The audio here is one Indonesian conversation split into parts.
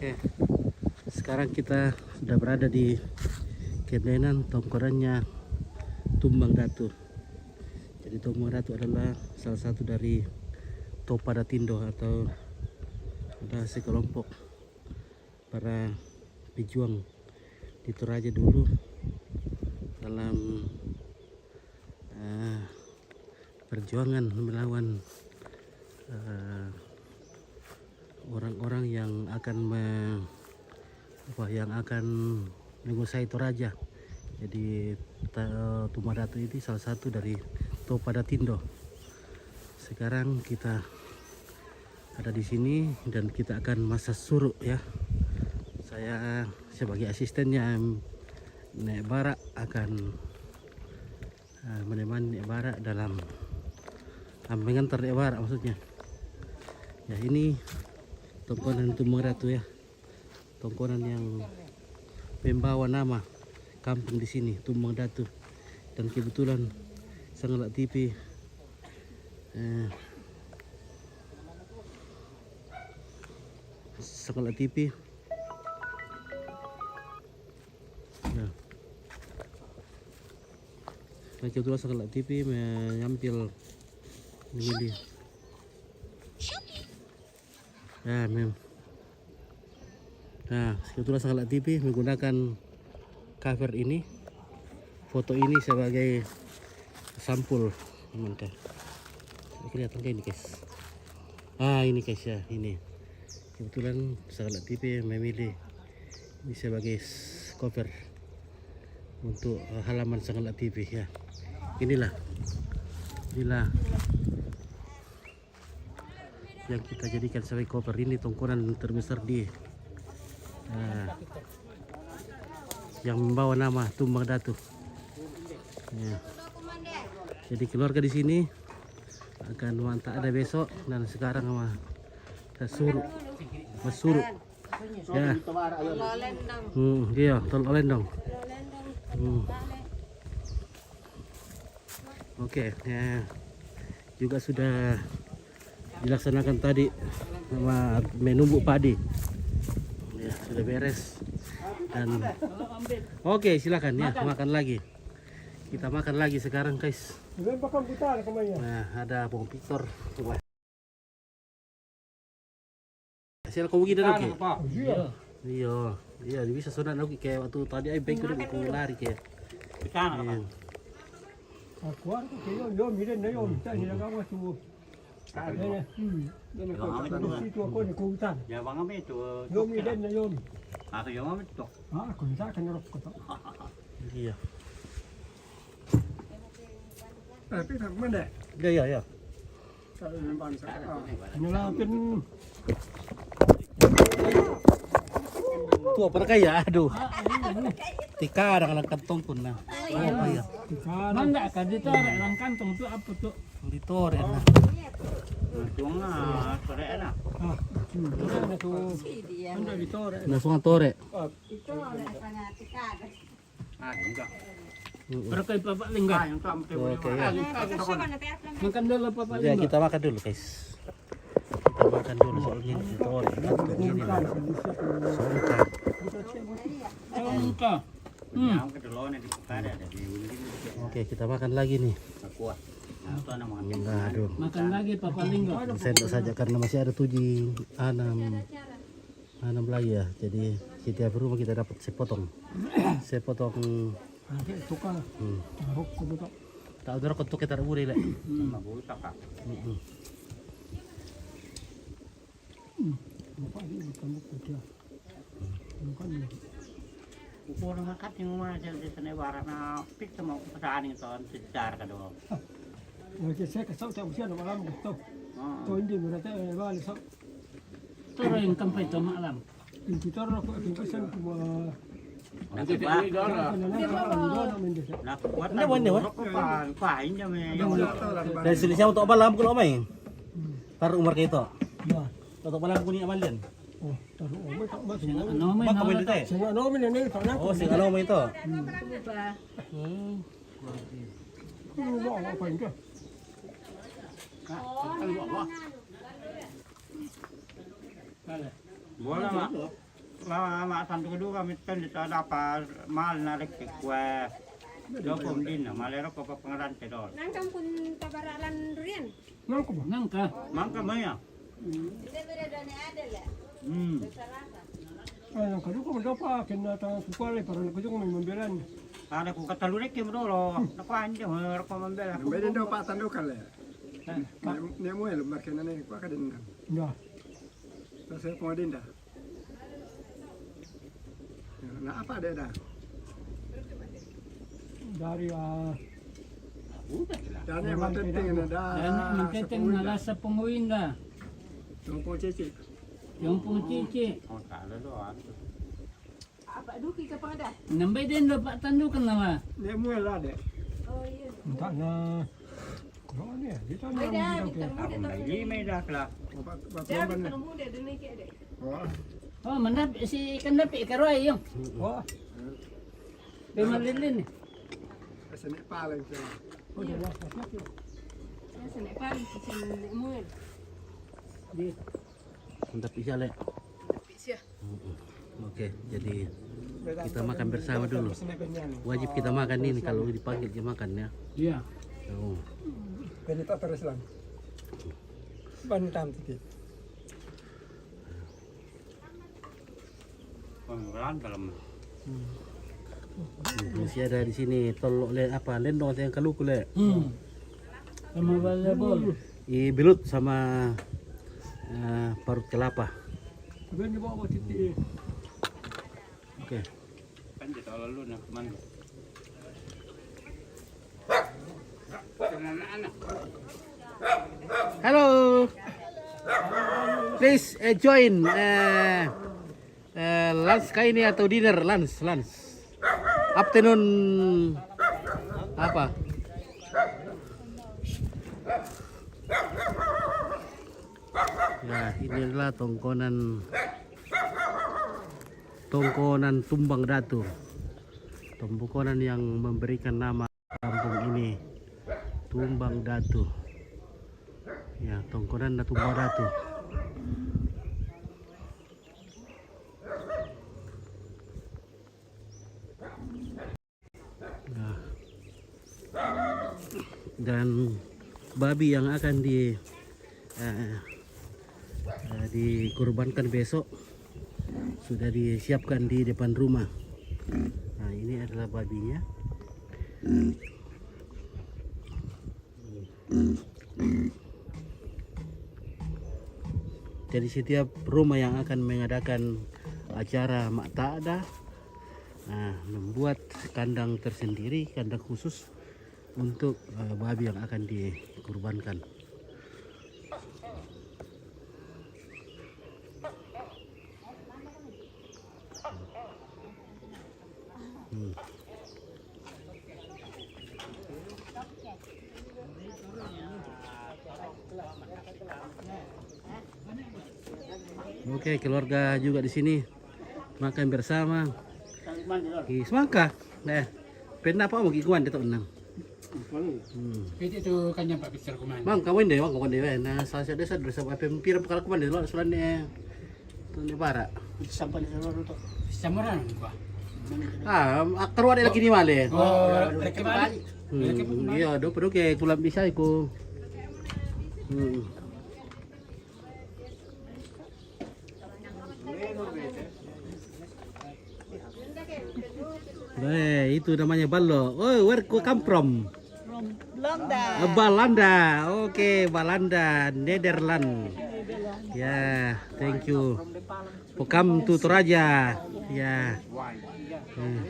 Oke, sekarang kita sudah berada di Kendenan, tongkorannya Tumbang Datu. Jadi Tumbang Datu adalah salah satu dari Topada Tindo atau ada sekelompok para pejuang di Toraja dulu dalam perjuangan melawan orang-orang yang akan menguasai Toraja. Jadi Tumbang Datu ini salah satu dari Topada Tindo. Sekarang kita ada di sini dan kita akan masak suruk ya. Saya sebagai asistennya Nek Bara akan menemani Nek Bara dalam mengantar Nek Bara maksudnya. Ya, ini tongkonan Tumbang Datu ya. Tongkonan yang membawa nama kampung di sini, Tumbang Datu. Dan kebetulan Sangalak TV Sangalak TV ya. Dan kebetulan Sangalak TV mengambil memilih nah kebetulan Sangalak TV menggunakan cover ini, foto ini sebagai sampul. Mantap, kelihatan kayak ini guys. Ini guys ya, ini kebetulan Sangalak TV memilih ini sebagai cover untuk halaman Sangalak TV ya. Inilah yang kita jadikan sebagai cover. Ini tongkonan terbesar di yang membawa nama Tumbang Datu ya. Jadi keluarga di sini akan mantap ada besok, dan sekarang suruk ya. Iya, tol olendong. Oke ya, juga sudah dilaksanakan tadi sama menumbuk padi ya, sudah beres. Dan oke, silakan ya, makan lagi. Kita makan lagi sekarang guys. Nah, ada Bung Victor. Hasil kau gini oke. Iya, bisa sunat oke kayak waktu tadi ai baik udah aku lari kayak. Aku harus yo miren na yo, tadi nak apa tu? Situ aku ni kutan. Ya bang kami tu. Yo miren na yo. Atau yang kami tu. Aku tak akan rok kata. Iya. Tapi tak mana? Ya. Nyalakan Tua pada kaya, aduh. Tika ada kantong pun nah. Iya. mana kan ditarik dalam kantong tu apa tu? Ditore nah. Tuang sore na. Mana tu? Anda ditarik. Langsung tore. Enggak. Berkai Bapak Lingga. Yang tu ambil. Oke ya. Makan dulu Bapak Ya, Lingga. kita makan dulu guys. Kita makan dulu soalnya ditore kantong ini lah. Songka. Yang kedua ni di ada di unding. Oke, kita makan lagi nih. Aku. Itu nama Aduh. Makan lagi Bapak Lingga. Sendok saja karena masih ada 6 lagi ya. Jadi setiap rumah kita dapat sepotong. Tukar. Rok tu. Tak ada untuk kita uri lah. Bagus tak. Bapak ni kamu kerja. Bukan ni. Ukur makat yang mana jadi sana warna pik sama perasaan itu sejar kadang. Okey, saya kasau tak usia nak malam tu. Tu ini berada di bawah sok. Tu yang sampai tu malam. Ini kita rok pesan ku. Nanti ini dah. Nak kuat. Ini mana? Pahin je me. Dari sini siapa untuk malam kalau main? Taruh umur kita. Ya. Untuk malam kuning amalan. Oh, taruh omai tak masuk. Ano may Mak kamay dito eh. Saya nak ni ni tak nak. Oh, sing ano mo ito? Ini buat apa ini? Boleh mak. mak santu kedua kami kan dapat mal narik ke kue. Dua pemdin, malero ke pengeran cedol. Nang kampung tabaralan durian. Nang ko ba? Nangka. Mangka maya. Ay, ang kalu ko dapat kinata sukwale para nagkujo ko may mambelan. Ada ku kata lurik ke mdolo. Nakuan je ko membela. Beden daw pa tando kale. Ne mo el markena ne kwa kadin. Ya. Saya ko din da. Na apa ada dah? Dari Dan yang penting na da. Dan menteteng nalasa penguin dah. Tunggu cici. Yung pong cici. Oh, tak ada doan. Apa duki ka pangada? Nambay din dapat tandukan nama. Ne mo el ada. Oh iya. entah na. Ko ni, dito na Ada ang di bidang tamu Aku dia mai lima dah lah. Dia di tamu dia dene ke ada. Oh, mandap si ikan dapi karoy yung. Wah, Pemalilin. Sini paling tu. oh jelas pasti. Saya senek pali sen muel. Di Mantap isya le. Sia. Oke, jadi kita makan bersama dulu. Wajib kita makan ini kalau dipanggil dia makan ya. Iya. Oh. Benita terus lang. Bantam tadi. Pengeran dalam. Masih ada di sini tolok le apa lendong yang kaluku le. Sama balabol. Belut sama parut kelapa. ben ni bawa titi. Oke. Kan dia tahu lalu nak kemana. Halo. Please join lunch kali ini atau dinner lunch. Afternoon apa? Ya, ini adalah tongkonan Tumbang Datu. Tongkonan yang memberikan nama kampung ini Tumbang Datu. Ya, tongkonan Tumbang Datu. Nah, dan babi yang akan dikurbankan besok sudah disiapkan di depan rumah. Nah, ini adalah babinya. Jadi setiap rumah yang akan mengadakan acara mak ta'ada membuat kandang tersendiri, kandang khusus untuk babi yang akan dikurbankan. Oke, keluarga juga di sini makan bersama. Semangka, pernah apa mau giguan dia tak menang. Itu kanya Pak Pister kuman. Bang, kawan deh. Nah, salah satu desa desa apa pempir perkara kuman deh, lo sulannya tuh bara. Sampai di seluruh tu. Samuran gua. Akar ada lagi ni male. Oh, mereka balik. Iya, do ke kulam bisa iku. Itu namanya ballo. Oh, where you come from? From Belanda. Belanda. Oke, Belanda, Netherlands. Ya, thank you. Welcome to Toraja. Ya.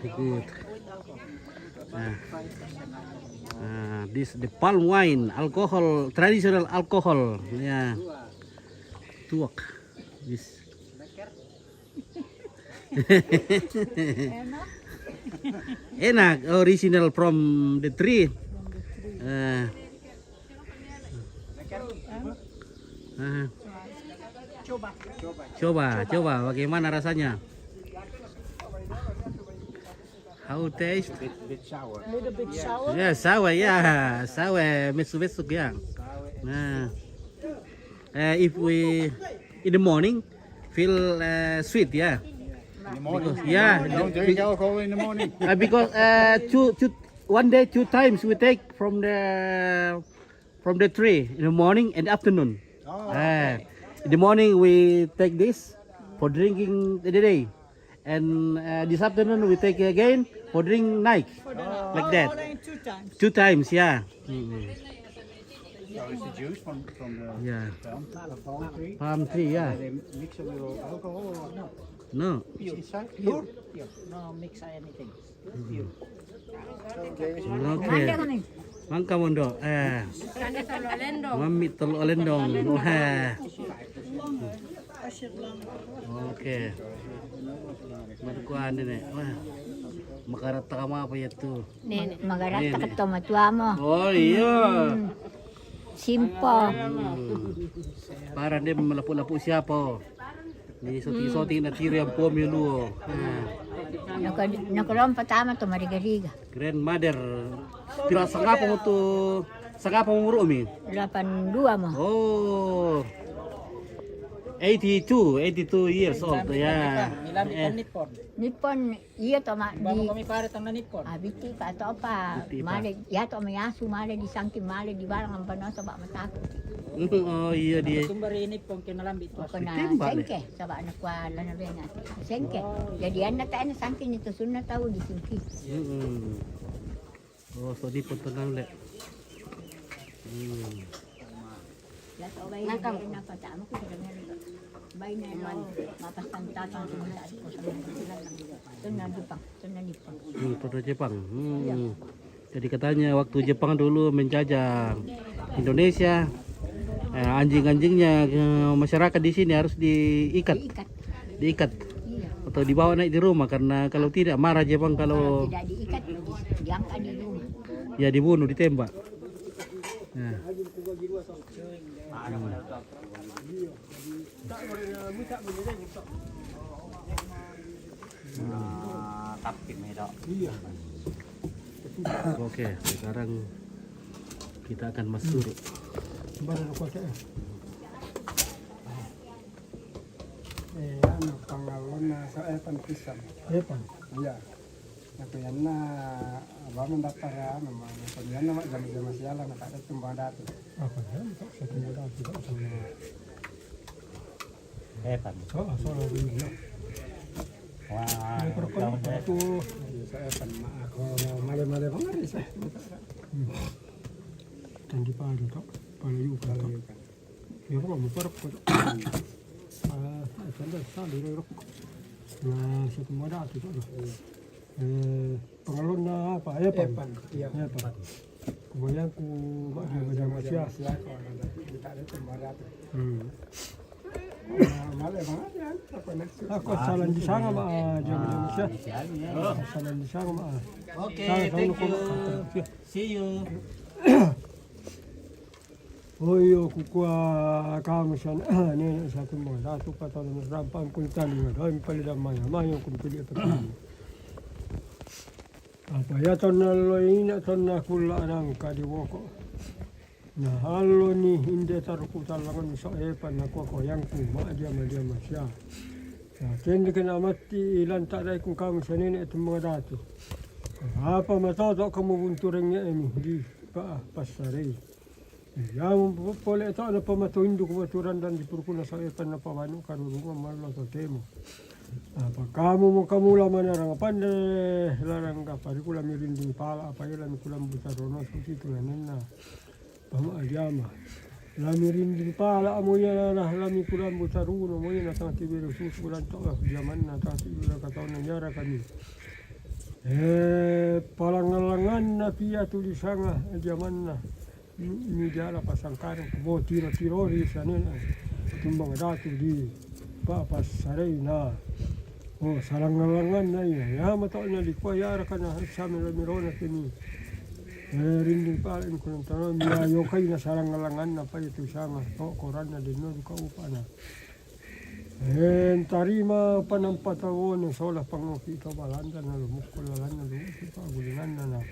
Good. This the palm wine, alcohol, traditional alcohol. Ya. Tuak. This. Enak, original from the tree. Coba, bagaimana rasanya? How taste? A little bit sour. Ya, sour, mesuk ya. Nah, if we in the morning feel sweet ya. Because, yeah, Don't drink alcohol in the morning. because one day 2 times we take from the tree in the morning and afternoon. In the morning we take this for drinking the day, and this afternoon we take again for drink night, like that. Only 2 times. 2 times, yeah. Mm. So it's the juice from the Yeah, palm tree. palm tree, yeah. They mix it with alcohol or no? No, It's inside? Pure? No mix anything. okay. Mangka mondo, Kanda tolo lendo. mami telu olendong. Wah. Oke. Markuan ini. Wah. Makarata ka apa ya tuh? Nene, magarata ka to matua mo. Oh iya. Simpo. Para dia melapu-lapu siapa? Ni soti-soti na tiro yang pom yun luo. Nakulong patama to marigariga. Grandmother. Tira sangapa mo to? Sangapa mo muro mi? 82 mo. Oh. 82 years old ya. Nippon iya to ma di Kami pare tang nanipon. abiti ka to pa. Biti pa. Male ya to mayasu male di sangki male di barang ang pano sa ba matakot. Oh iya dia. Tumbari nipon kinalambit to. Ko na Tembak, sengke sa ba na kwa lana benga. Sengke. Jadi anda tayo na sangki nito sunna tahu di singki. Oh, so di pun tenang le. Ya to bay na patama ko sa bay na mapastang tatang sa ko sa tunna Jepang, tunna Nippon. Pada Jepang. Jadi katanya waktu Jepang dulu menjajah Indonesia, anjing-anjingnya masyarakat di sini harus diikat, Iya. atau dibawa naik di rumah karena kalau tidak marah Jepang kalau Tidak diikat, diangkat di rumah. ya dibunuh, ditembak. Nah. Kapit may dok. Oke, sekarang kita akan masuk. Baru ko tayo. Ano, pangalon na sa Epan Pisan. Epan. Iya. Nakuyan na, abang mendaftar nama. Nakuyan na, jam-jam sialan, nakada tumbang datu. Ako yan, sa tingin dati ko sa mga. Epan. Soalnya dulu. Wah. Perkon itu Sa Epan, ako mali-mali bang aris eh. tandi padu to, palu kalau ya kok mau perk ko. Tanda sali rok. Nah, sa tingin dati ko. Pengalon na apa? Epan. Iya. Epan. Kemudian ku macam Malaysia. Kita ada tumbang datu. Hmm. Mali bang aris, apa nak? Ako salan di sana ma jam Malaysia. Salan di sana ma. Oke, Sana thank ko. you. See you. Oyo kukua kamu sana ni satu mo datu patalo na rampang kultani nga dami palida maya mayo kung pili patalo. Apa ya tonna loina tonna kulla nang kadiwoko. Na halo ni hindi tarku talangan sa epan na ko yang ku maaja masya. Ya kendi kana mati ilan taday kung kamu sana ni itong mga datu. Apa matoto kamu bunturengnya ini di pa pasare. Ya, boleh tahu ada pematuhin do kumaturan dan dipurkuna sa epan na pawano karurungan malo sa temo. Apa kamu mo kamula manarang pande larang ka parikula mirinding pala apa ilan kulam butarono sa titulan na pamaajama. La mirinding pala amo ya na lami kulam butarono mo na sa tibiru susulan to zaman na tati ila kataon na yara kami. Palangalangan na pia tulisanga zaman na ni dia la pasangkarang bo tiro di sana tumbang datu di papas sarai na oh salangalangan na ya matolnya di kuayara kana sama la mirona kini rinding paling kun tanong ya yo kay na salangalangan na pa itu sama to koran na din no ka upana tarima panampatawon ng sola pangoki to balanda na lumukulan na lumusip pagulingan na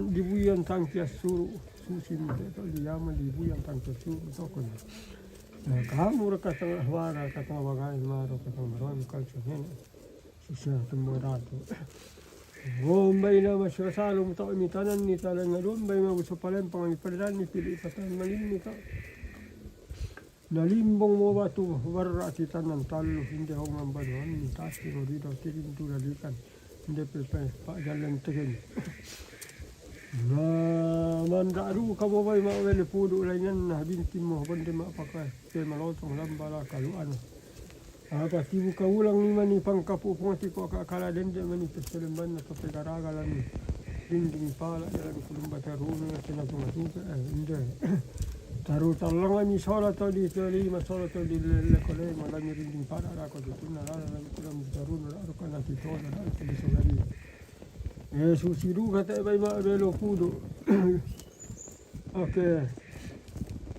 dibuyan tangkias suru susim itu diyaman dibuyan tangkias suru to ko Kamu katang wara katang bagai maro katang maron kalso hena. Sisa tumorado. Bombay na masyasalo mo tayo imitanan ni talang nga doon. Bay magusto pala yung panganipalan ni pili ipatan malin ni ka. Nalimbong mo ba ito waratitan ng talo. Hindi ako mambadoan. Ni taas ni Rodito. Tirin tulalikan. Hindi pepe. Paagalan tingin. Na mandaru ka mo ba'y maaweli pudo lang yan. Nabintin mo. Bandi maapaka. Kaya malotong lambala kaluan. Apa tibu kaulang ni mani pangkapu pungati ko akala dende mani peselemban na kapegaraga lan dinding pala dalam kulumba taruna na tinatunga tuka inde taru talanga ni sola to di toli masola to di lekole malami dinding pala ra ko dituna ra na kulam taruna ra ko na titola ra ko disogari susiru kata bai ma belo pudo oke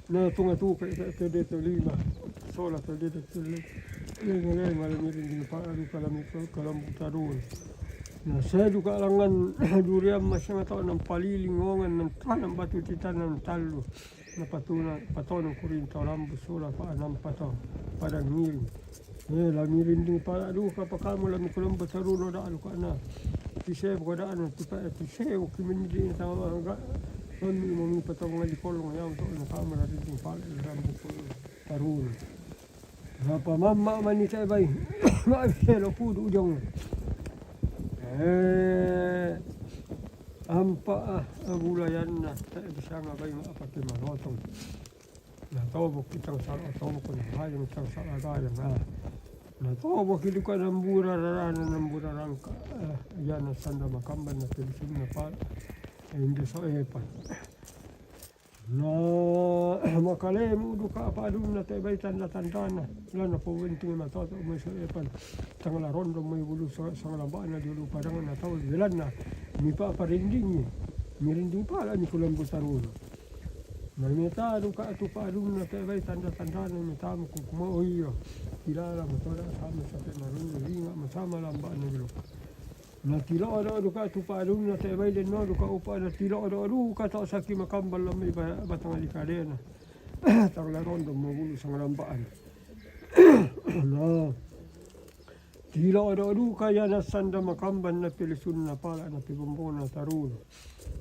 na tunga tuka ke de toli ma sola to di toli Ngayon, malam ini paru kalam butarul. Nah, saya juga langan durian masih tahu nam palilingongan nam tanam batu titan nam talu. Na patona kurin tarambu sola pa nam pato padang miring. La miring ding para du ka pakamu la mikulam butarul da alu kana. Pise godaan tipa pise o kimin din tawa ga. On mi patong ngali kolong ya untuk na kamera ding pal rambu tarul. Apa mama manita bay maafelo pudo ujong ampa agulayan na tayo bisa nga bay maapati malotong natobok kitang salotong ko na hayang kitang salagayang natobok ito ka ng burararan ng burarangka yan na sanda makamban na pilisin na pala hindi sa epan na makalemu duka apa adun na tayo bay tanda-tanda na lana po winting na toto may sa epan tangla rondo may bulu sa lambaan na dulu padangan na tao bilan na ni pa parinding mirinding pala ni kulang butarun na meta duka atu pa adun na tayo bay tanda-tanda na meta mo kukumaoyo kilala mo toda sama sa penarun linga masama lambaan na dulu na tilo ada duka tu padun na te baile no duka upa na tilo ada duka ta saki makambal lamay batang alikadena tangla rondo mogulu sang lambaan na tilo ada duka ya na sanda makamban na pilisun na pala na pibumbong na tarun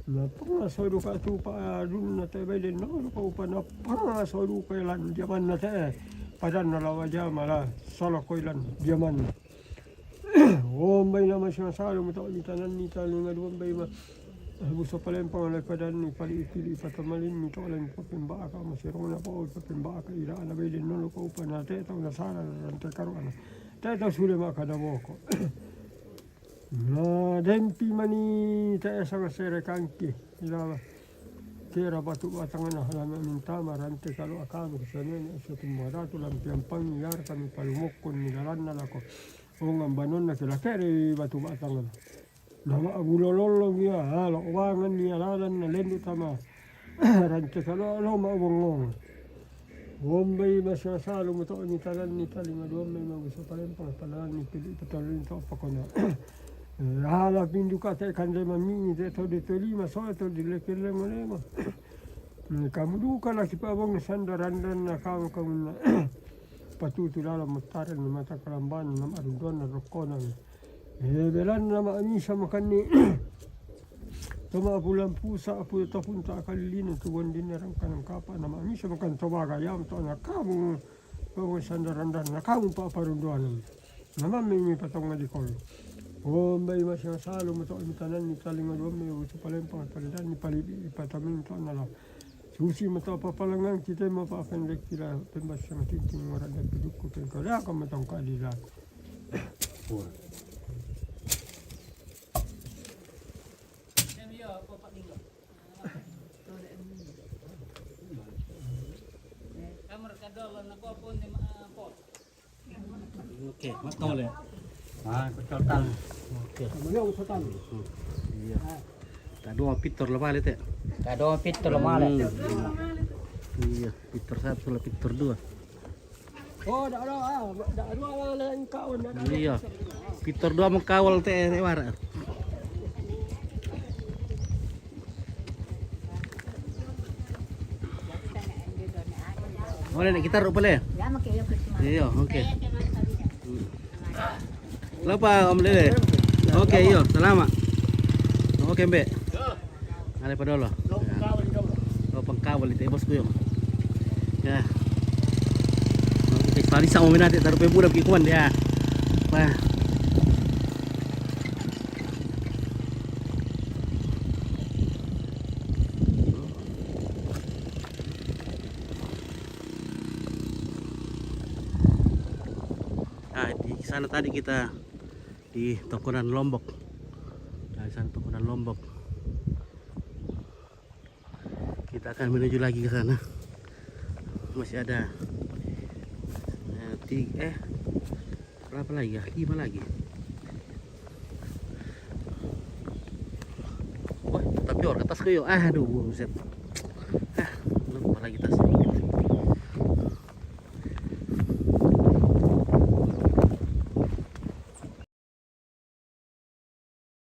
na pangaso duka tu padun na te baile no duka upa na pangaso duka lan diaman na te padan na lawaja mala solo koilan diaman Bombay naman siya salo mo taon ni tanan ni talo nga bombay ma buso pala yung pangalay padan ni pali-pili patamalin ni to lang papimba ka masirong na po papimba ka ira na bay din no ko pa na te taw na sara rante karon te taw sule makadamo ko na dempi mani te sa sere kanki ila kera batu batangan na halaman minta marante kalo akam sa ne sa tumara to lang piampang yar kami palumokon ni dalan na lako o nga banon na sila kere batu batangan nama abulololo niya halo wangan niya lalan na lendo tama rante kalo alo maubongong bombay masasalo mo to ni talan ni talinga bombay magusto pa rin pangpalaan ni pili patuloy to pa ko na hala pinduka te kande mami de to de lima so to de lekele mo kamu duka la kipabong sandarandan na kamu na patutulala mataran na mata kalamban na marundon na rokonan belan na maamisa makani toma pulang pusa apu to punta kalilin tuwan din na kanang kapa na maamisa makan tobagayam to na kamu pabong sandarandan na kamu pa parunduan na mami patong na dikol Bombay masyasalo mo to imitanan ni talinga doon may uso pala yung pangpalitan ni palipi ipatamin to na lang susi mo to papalangan kita mapapandag sila pembas sa matinting warag na piduk ko kaya ka matang kalila Oke, matol ya. Kecotan. Oke. Kamanya usotan Iya. Kado pitor lah balik ya. Kado pitor lemale. Iya, pitor satu lah pitor dua. oh dak ada lain kawan dak ada Iya. Pitor dua mengkawal teh wara. Boleh nak kita boleh? Ya makai yo Christmas. Iya, oke. Lapa Om Lele. Oke, iyo, selamat. Oke, Mbak. Ada apa dulu? Oh, pengkawal itu bosku yo. Ya. Oke, sekali sama minat taruh pemuda pergi kuan dia. Wah. Nah, di sana tadi kita di Tokonan Lombok. Nah, di sana Tokonan Lombok. Kita akan menuju lagi ke sana. Masih ada berapa lagi ya? 5 lagi. Wah, tapi orang tas kayo. Aduh, buset. Lupa lagi tas.